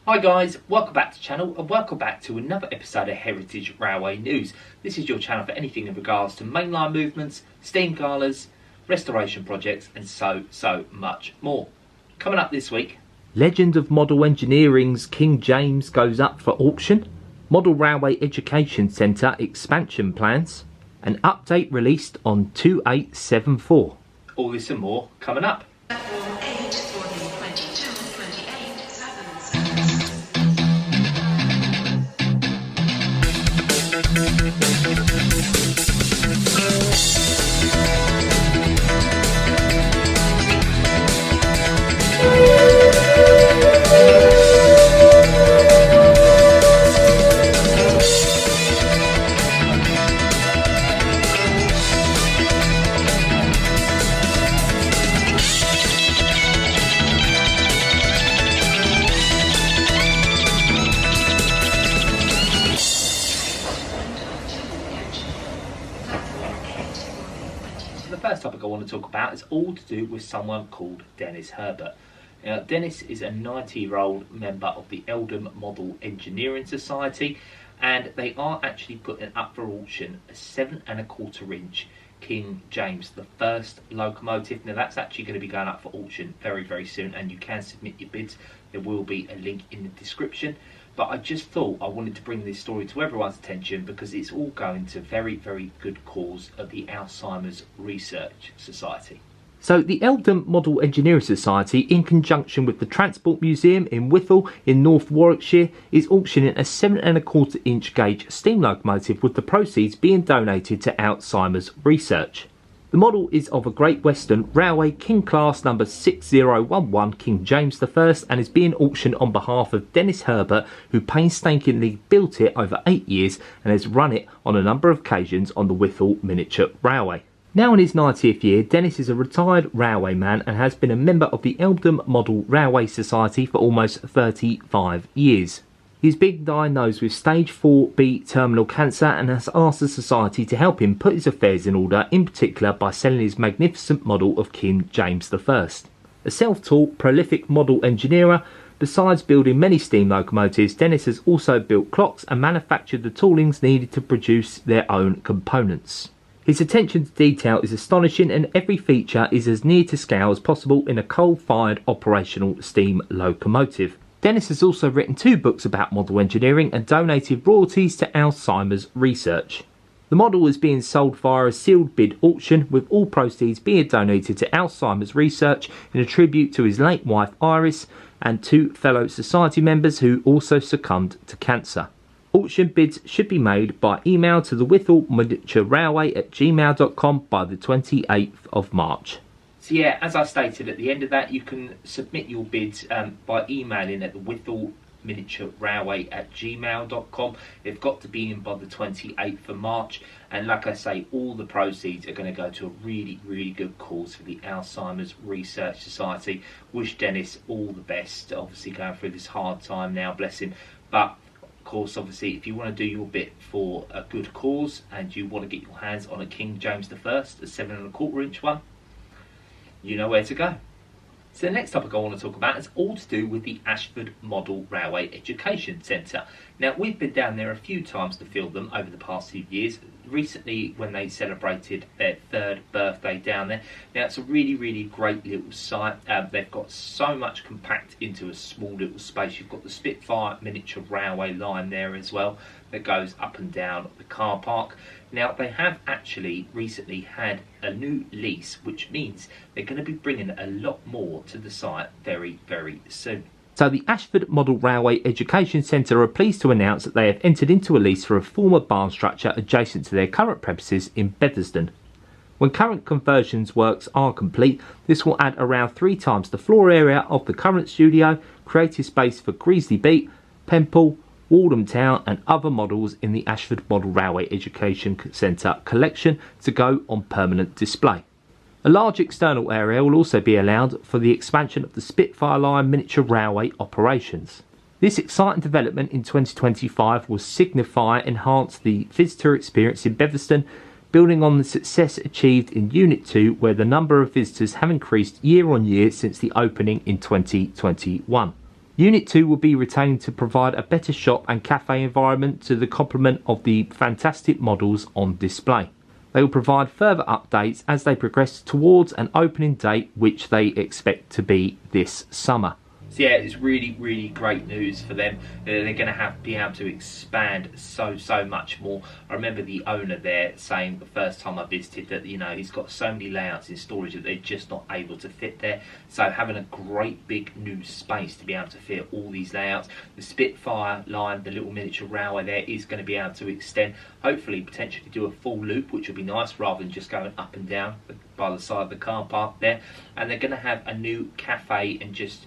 Hi guys, welcome back to the channel and welcome back to another episode of Heritage Railway News. This is your channel for anything in regards to mainline movements, steam galas, restoration projects and so much more. Coming up this week, Legend of Model Engineering's King James goes up for auction, Model Railway Education Centre expansion plans, an update released on 2874. All this and more coming up. The first topic I want to talk about is all to do with someone called Dennis Herbert. Now, Dennis is a 90-year-old member of the Eldham Model Engineering Society, and they are actually putting up for auction a 7¼ inch King James I locomotive. Now that's actually going to be going up for auction very soon, and you can submit your bids. There will be a link in the description. But I just thought I wanted to bring this story to everyone's attention because it's all going to very good cause of the Alzheimer's Research Society. So the Eldham Model Engineering Society, in conjunction with the Transport Museum in Withel in North Warwickshire, is auctioning a 7¼ inch gauge steam locomotive, with the proceeds being donated to Alzheimer's Research. The model is of a Great Western Railway King Class number 6011 King James I and is being auctioned on behalf of Dennis Herbert, who painstakingly built it over 8 years and has run it on a number of occasions on the Withel Miniature Railway. Now in his 90th year, Dennis is a retired railwayman and has been a member of the Eldham Model Railway Society for almost 35 years. He's been diagnosed with stage 4B terminal cancer and has asked the society to help him put his affairs in order, in particular by selling his magnificent model of King James I. A self-taught, prolific model engineer, besides building many steam locomotives, Dennis has also built clocks and manufactured the toolings needed to produce their own components. His attention to detail is astonishing, and every feature is as near to scale as possible in a coal-fired operational steam locomotive. Dennis has also written 2 books about model engineering and donated royalties to Alzheimer's Research. The model is being sold via a sealed bid auction, with all proceeds being donated to Alzheimer's Research in a tribute to his late wife Iris and 2 fellow society members who also succumbed to cancer. Auction bids should be made by email to the Withel Miniature Railway at gmail.com by the 28th of March. So yeah, as I stated at the end of that, you can submit your bids by emailing at the Withel Miniature Railway at gmail.com. They've got to be in by the 28th of March, and like I say, all the proceeds are going to go to a really good cause for the Alzheimer's Research Society. Wish Dennis all the best, obviously going through this hard time now, bless him. But of course, obviously, if you want to do your bit for a good cause and you want to get your hands on a King James I, a 7¼ inch one, you know where to go. So the next topic I want to talk about is all to do with the Ashford Model Railway Education Centre. Now, we've been down there a few times to film them over the past few years. Recently, when they celebrated their 3rd birthday down there. Now, it's a really great little site. They've got so much compact into a small little space. You've got the Spitfire miniature railway line there as well that goes up and down the car park. Now, they have actually recently had a new lease, which means they're going to be bringing a lot more to the site very soon. So the Ashford Model Railway Education Centre are pleased to announce that they have entered into a lease for a former barn structure adjacent to their current premises in Bethersden. When current conversions works are complete, this will add around 3 times the floor area of the current studio, creative space for Greasley Beat, Pemple, Waldham Town and other models in the Ashford Model Railway Education Centre collection to go on permanent display. A large external area will also be allowed for the expansion of the Spitfire line miniature railway operations. This exciting development in 2025 will signify enhance the visitor experience in Bethersden, building on the success achieved in Unit 2, where the number of visitors have increased year on year since the opening in 2021. Unit 2 will be retained to provide a better shop and cafe environment to the complement of the fantastic models on display. They will provide further updates as they progress towards an opening date which they expect to be this summer. So yeah, it's really great news for them. They're going to be able to expand so much more. I remember the owner there saying the first time I visited that, you know, he's got so many layouts in storage that they're just not able to fit there. So having a great big new space to be able to fit all these layouts, the Spitfire line, the little miniature railway there is going to be able to extend, hopefully potentially do a full loop, which will be nice rather than just going up and down by the side of the car park there. And they're going to have a new cafe and just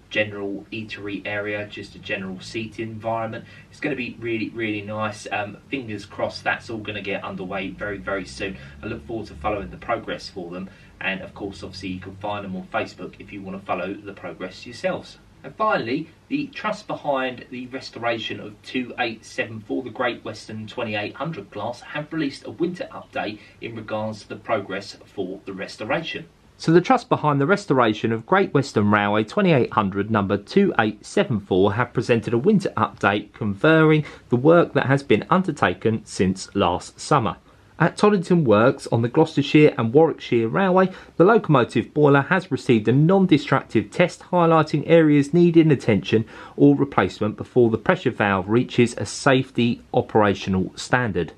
general eatery area, just a general seating environment. It's going to be really nice. Fingers crossed that's all going to get underway very soon. I look forward to following the progress for them, and of course obviously you can find them on Facebook if you want to follow the progress yourselves. And finally, the trust behind the restoration of 2874, the Great Western 2800 class, have released a winter update in regards to the progress for the restoration. So the trust behind the restoration of Great Western Railway 2800 number 2874 have presented a winter update conferring the work that has been undertaken since last summer. At Toddington Works on the Gloucestershire and Warwickshire Railway, the locomotive boiler has received a non-destructive test highlighting areas needing attention or replacement before the pressure valve reaches a safety operational standard.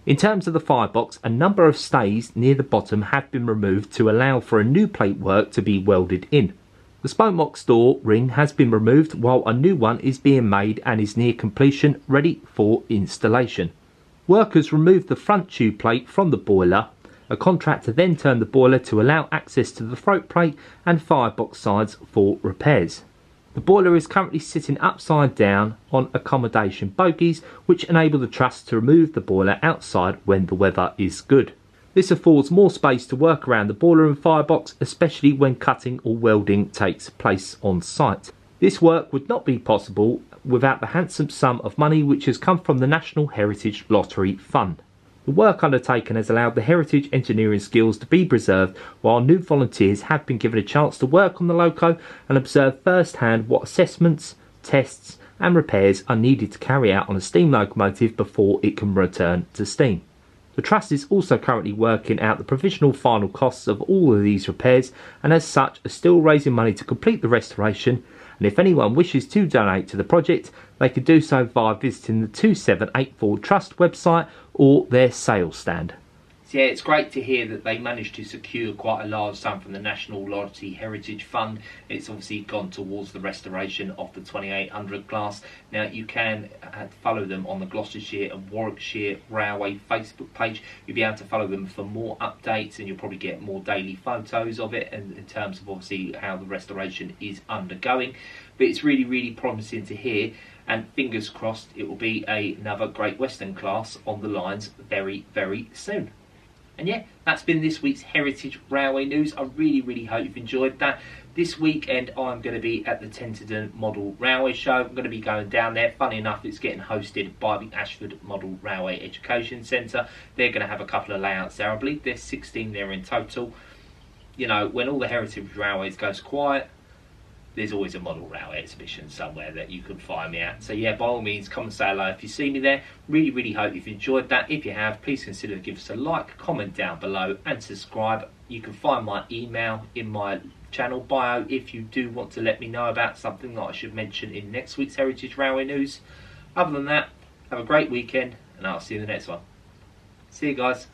In terms of the firebox, a number of stays near the bottom have been removed to allow for a new plate work to be welded in. The spoke box door ring has been removed while a new one is being made and is near completion, ready for installation. Workers removed the front tube plate from the boiler. A contractor then turned the boiler to allow access to the throat plate and firebox sides for repairs. The boiler is currently sitting upside down on accommodation bogies, which enable the truss to remove the boiler outside when the weather is good. This affords more space to work around the boiler and firebox, especially when cutting or welding takes place on site. This work would not be possible without the handsome sum of money which has come from the National Heritage Lottery Fund. The work undertaken has allowed the heritage engineering skills to be preserved, while new volunteers have been given a chance to work on the loco and observe firsthand what assessments, tests and repairs are needed to carry out on a steam locomotive before it can return to steam. The Trust is also currently working out the provisional final costs of all of these repairs, and as such are still raising money to complete the restoration, and if anyone wishes to donate to the project they can do so via visiting the 2784 Trust website or their sales stand. So yeah, it's great to hear that they managed to secure quite a large sum from the National Lottery Heritage Fund. It's obviously gone towards the restoration of the 2800 class. Now you can follow them on the Gloucestershire and Warwickshire Railway Facebook page. You'll be able to follow them for more updates, and you'll probably get more daily photos of it, and in terms of obviously how the restoration is undergoing. But it's really promising to hear, and fingers crossed it will be another Great Western class on the lines very soon. And yeah, that's been this week's Heritage Railway News. I really hope you've enjoyed that. This weekend I'm going to be at the Tenterden Model Railway Show. I'm going to be going down there. Funny enough, it's getting hosted by the Ashford Model Railway Education Centre. They're going to have a couple of layouts there. I believe there's 16 there in total. You know, when all the Heritage Railways goes quiet, there's always a model railway exhibition somewhere that you can find me at. So yeah, by all means, come and say hello if you see me there. Really hope you've enjoyed that. If you have, please consider give us a like, comment down below and subscribe. You can find my email in my channel bio if you do want to let me know about something that I should mention in next week's Heritage Railway News. Other than that, have a great weekend and I'll see you in the next one. See you guys.